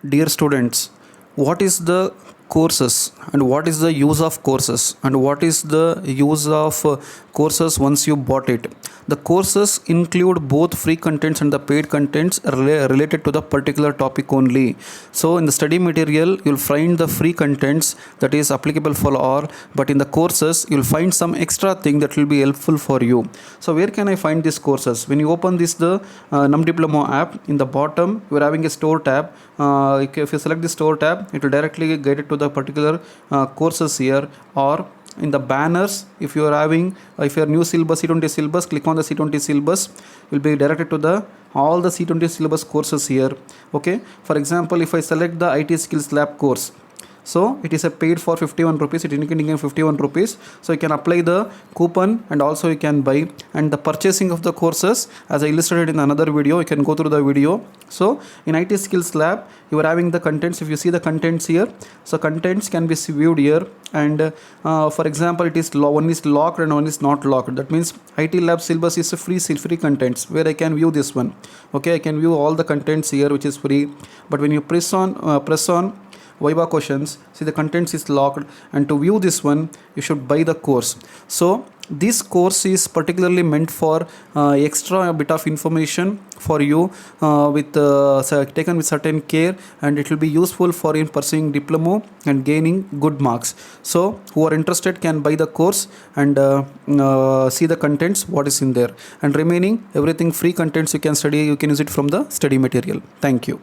Dear students, what is the courses and what is the use of courses and what is the use of courses once you bought it? The courses include both free contents and the paid contents related to the particular topic only. So in the study material you'll find the free contents that is applicable for all, but in the courses you'll find some extra thing that will be helpful for you. So where can I find these courses? When you open this the NumDiplomo app, in the bottom you're having a store tab. If you select the store tab, it will directly guide it to the particular courses here, or in the banners, if you are having if your new syllabus C20 syllabus, click on the C20 syllabus, will be directed to the all the C20 syllabus courses here. Okay, for example, if I select the IT skills lab course, so it is a paid for 51 rupees, it indicating 51 rupees, so you can apply the coupon and also you can buy. And the purchasing of the courses, as I illustrated in another video, you can go through the video. So in IT skills lab you are having the contents. If you see the contents here, so contents can be viewed here, and for example, it is one is locked and one is not locked. That means IT lab syllabus is a free contents where I can view this one. Okay, I can view all the contents here which is free, but when you press on Viva questions, see the contents is locked, and to view this one you should buy the course. So this course is particularly meant for extra bit of information for you, taken with certain care, and it will be useful for in pursuing diploma and gaining good marks. So who are interested can buy the course and see the contents what is in there, and remaining everything free contents you can study, you can use it from the study material. Thank you.